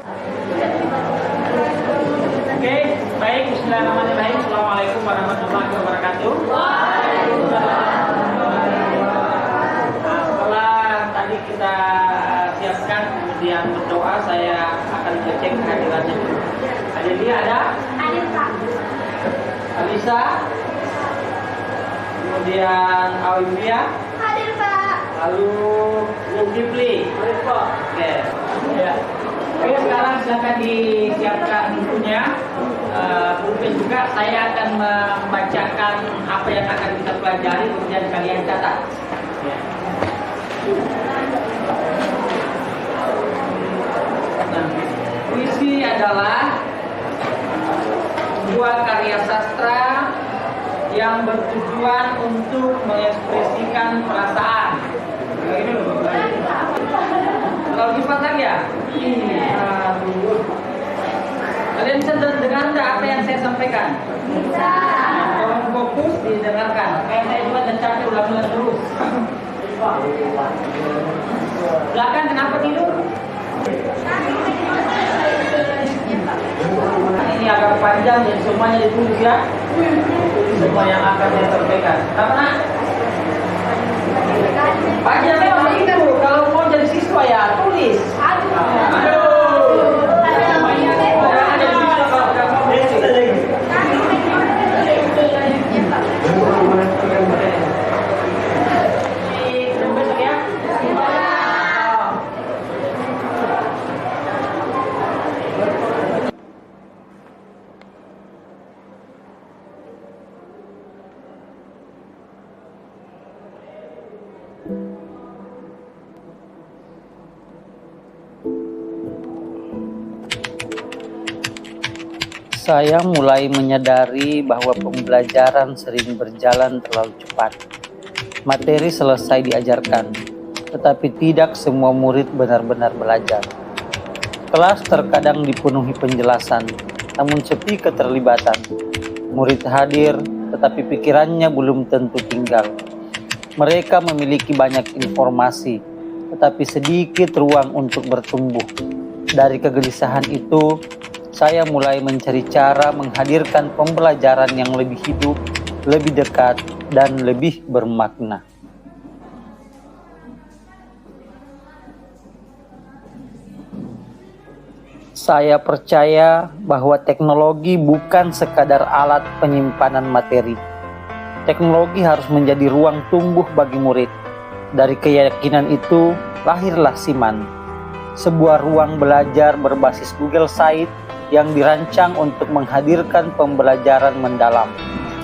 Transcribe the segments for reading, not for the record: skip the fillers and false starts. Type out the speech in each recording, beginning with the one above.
Oke, baik. Bismillahirrahmanirrahim. Assalamualaikum warahmatullahi wabarakatuh. Setelah tadi kita siapkan, kemudian berdoa, saya akan cek kehadirannya. Ada dia, ada? Hadir Pak. Alisa. Kemudian Awibia. Hadir Pak. Lalu Zulkifli. Oke. Ya. Oke, sekarang silakan disiapkan bukunya. Pulpen juga saya akan membacakan apa yang akan kita pelajari, kemudian kalian catat. Ya. Nah, puisi adalah sebuah karya sastra yang bertujuan untuk mengekspresikan perasaan. Kalau dipasang ya? Kalian bisa dengar nggak apa yang saya sampaikan? Bisa. Tolong fokus didengarkan. Kayak saya juga dan capek ulang-ulang terus. Belakang kenapa tidur? Ini agak panjang dan semuanya ditulis ya. Semua yang akan saya sampaikan. Kenapa nak? Panjang memang itu. Kalau mau jadi siswa ya tulis. Aduh. Saya mulai menyadari bahwa pembelajaran sering berjalan terlalu cepat. Materi selesai diajarkan, tetapi tidak semua murid benar-benar belajar. Kelas terkadang dipenuhi penjelasan, namun sepi keterlibatan. Murid hadir, tetapi pikirannya belum tentu tinggal. Mereka memiliki banyak informasi, tetapi sedikit ruang untuk bertumbuh. Dari kegelisahan itu, saya mulai mencari cara menghadirkan pembelajaran yang lebih hidup, lebih dekat, dan lebih bermakna. Saya percaya bahwa teknologi bukan sekadar alat penyimpanan materi. Teknologi harus menjadi ruang tumbuh bagi murid. Dari keyakinan itu, lahirlah Siman, sebuah ruang belajar berbasis Google Site yang dirancang untuk menghadirkan pembelajaran mendalam.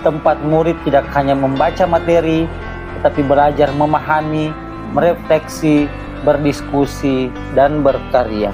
Tempat murid tidak hanya membaca materi, tetapi belajar memahami, merefleksi, berdiskusi, dan berkarya.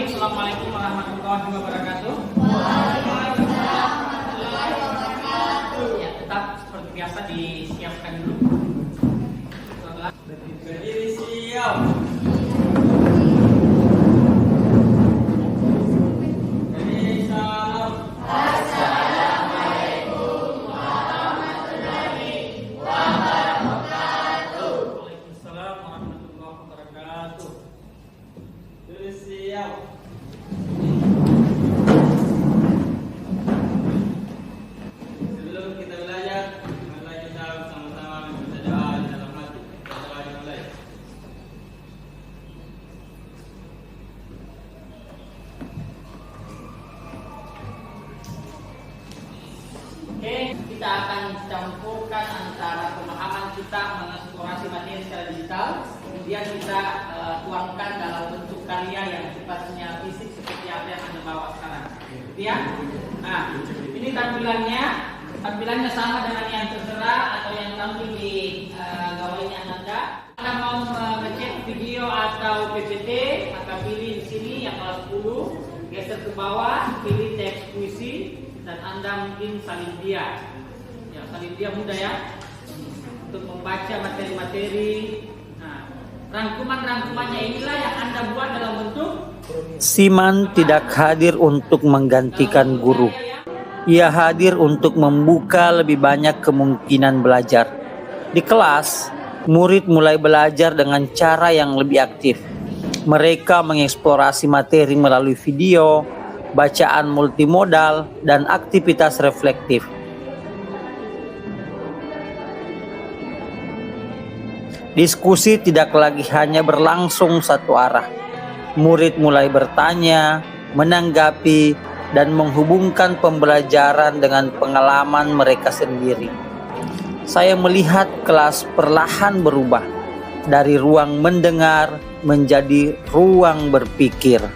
Assalamualaikum warahmatullahi wabarakatuh. Waalaikumsalam warahmatullahi wabarakatuh. Ya, tetap seperti biasa disiapkan dulu. Berdiri siap. Berdiri salam. Assalamualaikum warahmatullahi wabarakatuh. Waalaikumsalam warahmatullahi wabarakatuh. Berdiri siap. Kita akan campurkan antara pemahaman kita kita mengeksplorasi materi secara digital, kemudian kita tuangkan dalam bentuk karya yang sifatnya fisik seperti apa yang Anda bawa sekarang. Ya. Nah, ini tampilannya sama dengan yang tertera atau yang tampil di gawainya Anda. Anda mau ngecek video atau PPT, maka pilih di sini yang kelas 10, geser ke bawah, pilih teks puisi, dan Anda mungkin salin dia. Ya, salin dia mudah ya, untuk membaca materi-materi. Nah, rangkuman-rangkumannya inilah yang Anda buat dalam bentuk. Siman tidak hadir untuk menggantikan guru. Ia hadir untuk membuka lebih banyak kemungkinan belajar. Di kelas, murid mulai belajar dengan cara yang lebih aktif. Mereka mengeksplorasi materi melalui video, bacaan multimodal, dan aktivitas reflektif. Diskusi tidak lagi hanya berlangsung satu arah. Murid mulai bertanya, menanggapi, dan menghubungkan pembelajaran dengan pengalaman mereka sendiri. Saya melihat kelas perlahan berubah dari ruang mendengar menjadi ruang berpikir.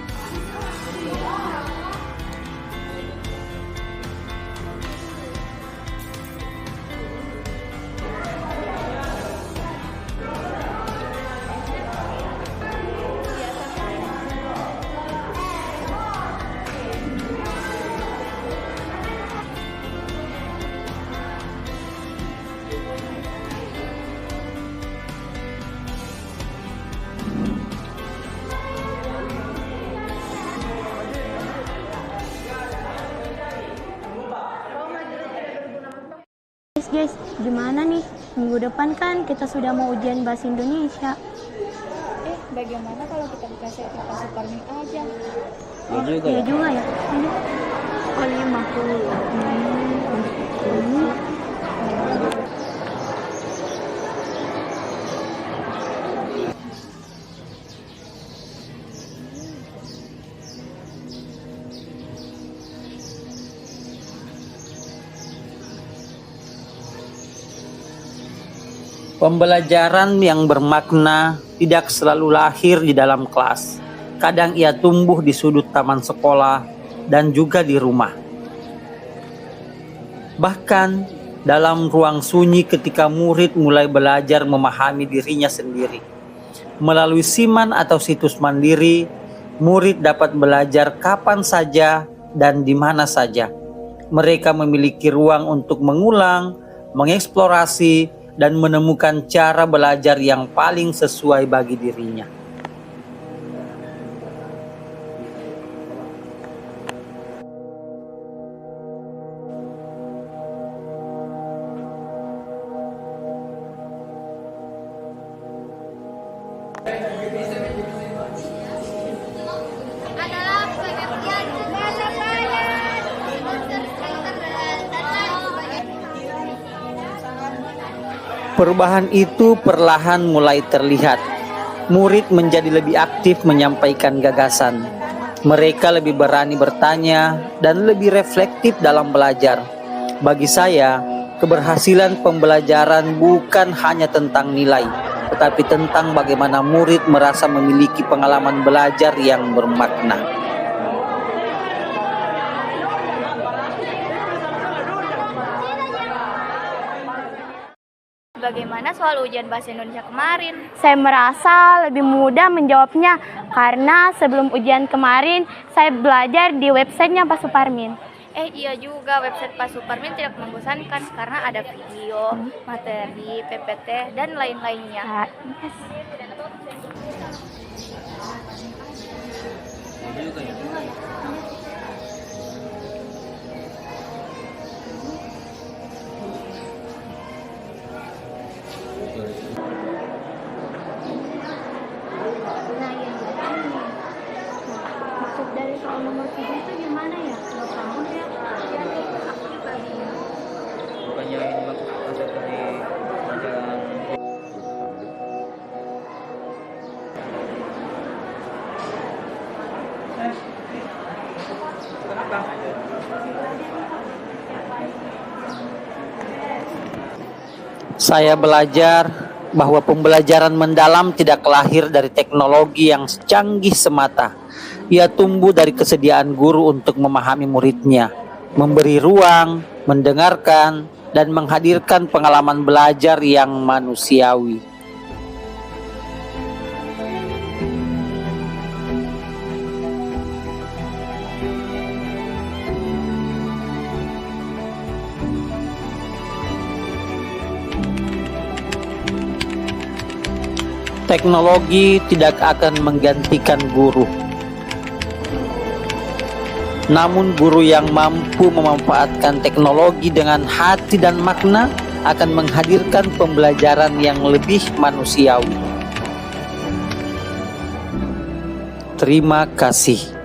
Guys, gimana nih? Minggu depan kan kita sudah mau ujian bahasa Indonesia. Bagaimana kalau kita dikasih aplikasi Parmi aja? Ya juga ya. Ini oh 50. Pembelajaran yang bermakna tidak selalu lahir di dalam kelas. Kadang ia tumbuh di sudut taman sekolah dan juga di rumah. Bahkan dalam ruang sunyi ketika murid mulai belajar memahami dirinya sendiri. Melalui Siman atau situs mandiri, murid dapat belajar kapan saja dan di mana saja. Mereka memiliki ruang untuk mengulang, mengeksplorasi, dan menemukan cara belajar yang paling sesuai bagi dirinya. Adalah pengertian bahasa Bayan. Perubahan itu perlahan mulai terlihat. Murid menjadi lebih aktif menyampaikan gagasan. Mereka lebih berani bertanya dan lebih reflektif dalam belajar. Bagi saya, keberhasilan pembelajaran bukan hanya tentang nilai, tetapi tentang bagaimana murid merasa memiliki pengalaman belajar yang bermakna. Bagaimana soal ujian bahasa Indonesia kemarin? Saya merasa lebih mudah menjawabnya karena sebelum ujian kemarin saya belajar di websitenya Pak Suparmin. Iya juga, website Pak Suparmin tidak membosankan karena ada video, materi, PPT, dan lain-lainnya. Maksud dari soal nomor 3 itu gimana ya? Nggak paham ya? Aku juga bingung. Bukannya ini konsep dari pelajaran Saya belajar bahwa pembelajaran mendalam tidak lahir dari teknologi yang canggih semata. Ia tumbuh dari kesediaan guru untuk memahami muridnya, memberi ruang, mendengarkan, dan menghadirkan pengalaman belajar yang manusiawi. Teknologi tidak akan menggantikan guru. Namun guru yang mampu memanfaatkan teknologi dengan hati dan makna akan menghadirkan pembelajaran yang lebih manusiawi. Terima kasih.